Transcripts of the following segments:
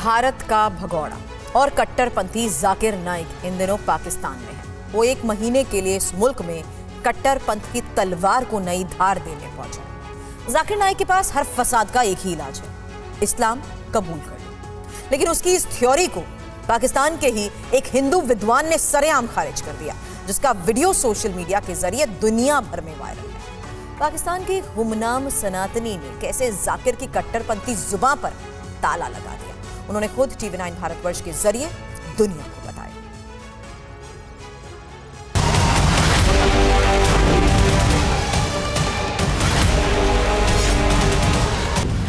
भारत का भगोड़ा और कट्टरपंथी जाकिर नाइक इन दिनों पाकिस्तान में है। वो एक महीने के लिए इस मुल्क में कट्टरपंथ की तलवार को नई धार देने पहुंचा। जाकिर नाइक के पास हर फसाद का एक ही इलाज है, इस्लाम कबूल कर लो। लेकिन उसकी इस थ्योरी को पाकिस्तान के ही एक हिंदू विद्वान ने सरेआम खारिज कर दिया, जिसका वीडियो सोशल मीडिया के जरिए दुनिया भर में वायरल है। पाकिस्तान के गुमनाम सनातनी ने कैसे जाकिर की कट्टरपंथी जुबान पर ताला लगा दिया, उन्होंने खुद TV9 भारतवर्ष के जरिए दुनिया को बताया।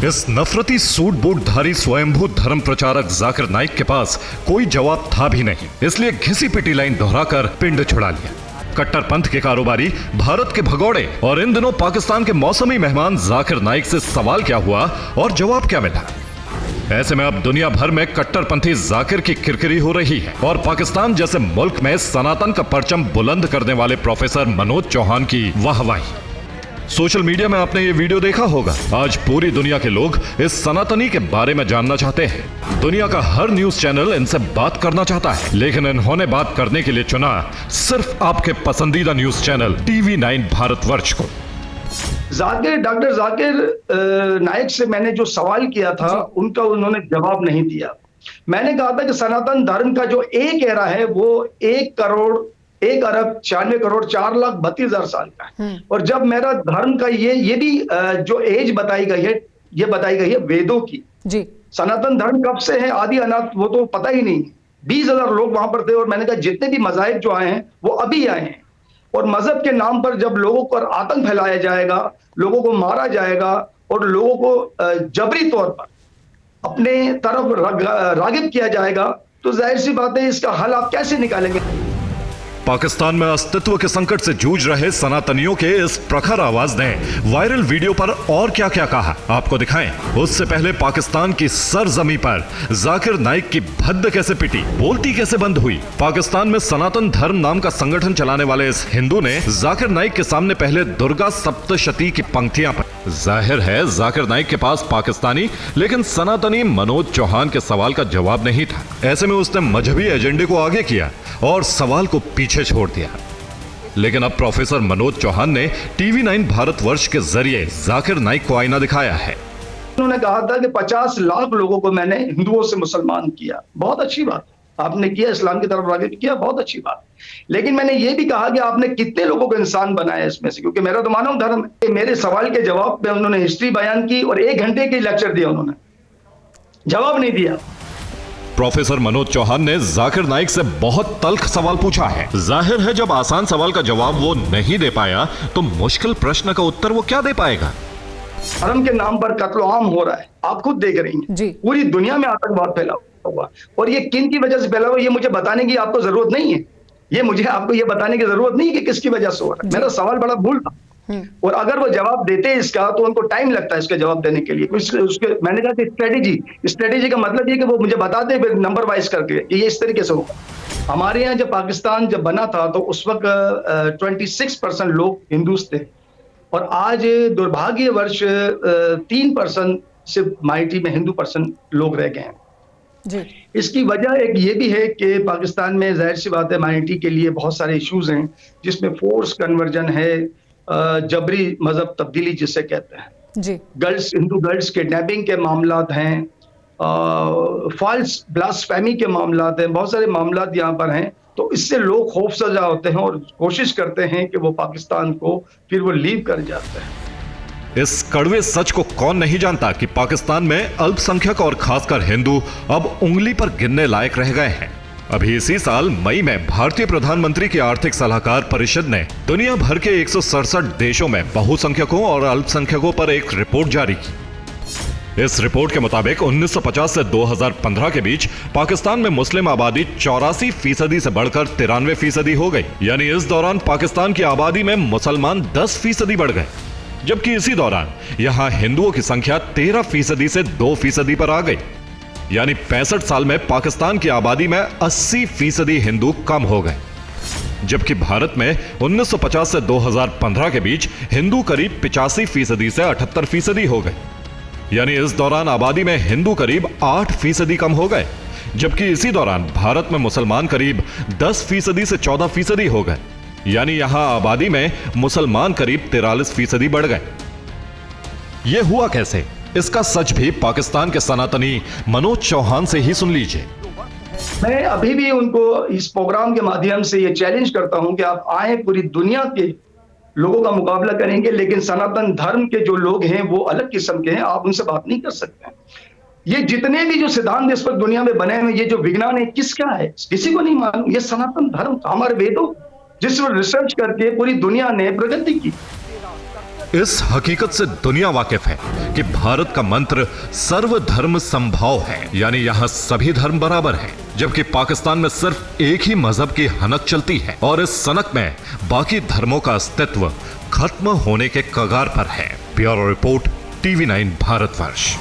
इस नफरती सूट बूटधारी स्वयंभू धर्म प्रचारक जाकिर नाइक के पास कोई जवाब था भी नहीं, इसलिए घिसी पिटी लाइन दोहराकर पिंड छुड़ा लिया। कट्टरपंथ के कारोबारी, भारत के भगोड़े और इन दिनों पाकिस्तान के मौसमी मेहमान जाकिर नाइक से सवाल क्या हुआ और जवाब क्या मिला। ऐसे में अब दुनिया भर में कट्टरपंथी जाकिर की किरकिरी हो रही है और पाकिस्तान जैसे मुल्क में सनातन का परचम बुलंद करने वाले प्रोफेसर मनोज चौहान की वाहवाही। सोशल मीडिया में आपने ये वीडियो देखा होगा। आज पूरी दुनिया के लोग इस सनातनी के बारे में जानना चाहते हैं। दुनिया का हर न्यूज चैनल इनसे बात करना चाहता है, लेकिन इन्होंने बात करने के लिए चुना सिर्फ आपके पसंदीदा न्यूज चैनल TV9 भारतवर्ष को। डॉक्टर जाकिर नाइक से मैंने जो सवाल किया था उनका उन्होंने जवाब नहीं दिया। मैंने कहा था कि सनातन धर्म का जो एक एरा है वो 1 अरब 96 करोड़ 4,32,000 साल का है। और जब मेरा धर्म का ये भी जो एज बताई गई है, ये बताई गई है वेदों की जी। सनातन धर्म कब से है, आदि अनाथ, वो तो पता ही नहीं। 20,000 लोग वहां पर थे और मैंने कहा जितने भी मज़ाहिब जो आए हैं वो अभी आए हैं। और मजहब के नाम पर जब लोगों पर आतंक फैलाया जाएगा, लोगों को मारा जाएगा और लोगों को जबरी तौर पर अपने तरफ रागिब किया जाएगा, तो जाहिर सी बात है इसका हल आप कैसे निकालेंगे। पाकिस्तान में अस्तित्व के संकट से जूझ रहे सनातनियों के इस प्रखर आवाज ने वायरल वीडियो पर और क्या क्या कहा आपको दिखाएं। उससे पहले पाकिस्तान की सरजमी पर जाकिर नाइक की भद्द कैसे पिटी, बोलती कैसे बंद हुई। पाकिस्तान में सनातन धर्म नाम का संगठन चलाने वाले इस हिंदू ने जाकिर नाइक के सामने पहले दुर्गा सप्तशती की पंक्तियां पढ़ी। जाहिर है जाकिर नाइक के पास पाकिस्तानी लेकिन सनातनी मनोज चौहान के सवाल का जवाब नहीं था। ऐसे में उसने मजहबी एजेंडे को आगे किया और सवाल को पीछे छोड़ दिया। लेकिन अब प्रोफेसर मनोज चौहान ने TV9 भारतवर्ष के जरिए जाकिर नाइक को आईना दिखाया है। उन्होंने कहा था कि 50 लाख लोगों को मैंने हिंदुओं से मुसलमान किया। बहुत अच्छी बात आपने किया, इस्लाम की तरफ रागिब किया, बहुत अच्छी बात। लेकिन मैंने ये भी कहा कि आपने कितने लोगों को इंसान बनाया इसमें से, क्योंकि मेरा तो मानव धर्म है। मेरे सवाल के जवाब में उन्होंने हिस्ट्री बयान की और 1 घंटे के लेक्चर दिया, उन्होंने जवाब नहीं दिया। प्रोफेसर मनोज चौहान ने जाकिर नाइक से बहुत तल्ख सवाल पूछा है। जाहिर है जब आसान सवाल का जवाब वो नहीं दे पाया तो मुश्किल प्रश्न का उत्तर वो क्या दे पाएगा। धर्म के नाम पर कत्ल आम हो रहा है, आप खुद देख रही हैं। पूरी दुनिया में आतंकवाद फैला हुआ, और ये किन की वजह से फैला हुआ ये मुझे बताने की आपको जरूरत नहीं है। ये मुझे आपको ये बताने की जरूरत नहीं है कि किसकी वजह से हो रहा है। मेरा सवाल बड़ा भूल था, और अगर वो जवाब देते इसका तो उनको टाइम लगता है इसका जवाब देने के लिए। उसके मैंने कहा कि स्ट्रेटेजी का मतलब ये कि वो मुझे बताते नंबर वाइज करके कि ये इस तरीके से होगा। हमारे यहाँ जब पाकिस्तान जब बना था तो उस वक्त 26% लोग हिंदूज थे, और आज दुर्भाग्यवश 3% सिर्फ माइटी में हिंदू पर्सन लोग रह गए हैं जी। इसकी वजह एक ये भी है कि पाकिस्तान में जाहिर सी बात है माइनॉरिटी के लिए बहुत सारे इश्यूज हैं, जिसमें फोर्स कन्वर्जन है, जबरी मजहब तब्दीली जिसे कहते हैं जी, हिंदू गर्ल्स किडनैपिंग के मामलात हैं, फॉल्स ब्लास्फेमी के मामलात हैं, बहुत सारे मामलात यहाँ पर हैं। तो इससे लोग खौफजदा होते हैं और कोशिश करते हैं कि वो पाकिस्तान को फिर वो लीव कर जाते हैं। इस कड़वे सच को कौन नहीं जानता कि पाकिस्तान में अल्पसंख्यक और खासकर हिंदू अब उंगली पर गिनने लायक रह गए हैं। अभी इसी साल मई में भारतीय प्रधानमंत्री की आर्थिक सलाहकार परिषद ने दुनिया भर के 167 देशों में बहुसंख्यकों और अल्पसंख्यकों पर एक रिपोर्ट जारी की। इस रिपोर्ट के मुताबिक 1950 से 2015 के बीच पाकिस्तान में मुस्लिम आबादी 84% से बढ़कर 93% हो गई। यानी इस दौरान पाकिस्तान की आबादी में मुसलमान 10% बढ़ गए, जबकि इसी दौरान यहां हिंदुओं की संख्या 13% से 2% पर आ गई। यानी 65 साल में पाकिस्तान की आबादी में 80% हिंदू कम हो गए, जबकि भारत में 1950 से 2015 के बीच हिंदू करीब 85% से 78% हो गए। यानी इस दौरान आबादी में हिंदू करीब 8% कम हो गए, जबकि इसी दौरान भारत में मुसलमान करीब 10% से 14% हो गए। यानी यहां आबादी में मुसलमान करीब 43% बढ़ गए। यह हुआ कैसे, इसका सच भी पाकिस्तान के सनातनी मनोज चौहान से ही सुन लीजिए। मैं अभी भी उनको इस प्रोग्राम के माध्यम से ये चैलेंज करता हूं कि आप आए, पूरी दुनिया के लोगों का मुकाबला करेंगे, लेकिन सनातन धर्म के जो लोग हैं वो अलग किस्म के हैं, आप उनसे बात नहीं कर सकते। ये जितने भी जो सिद्धांत इस वक्त दुनिया में बने हुए, ये जो विज्ञान है, किसका है, किसी को नहीं मालूम। ये सनातन धर्म का, हमारे वेदों, जिस पर रिसर्च करके पूरी दुनिया ने प्रगति की। इस हकीकत से दुनिया वाकिफ है कि भारत का मंत्र सर्वधर्म समभाव है, यानी यहां सभी धर्म बराबर हैं, जबकि पाकिस्तान में सिर्फ एक ही मजहब की हनक चलती है और इस सनक में बाकी धर्मों का अस्तित्व खत्म होने के कगार पर है। Bureau report, TV9 Bharatvarsh.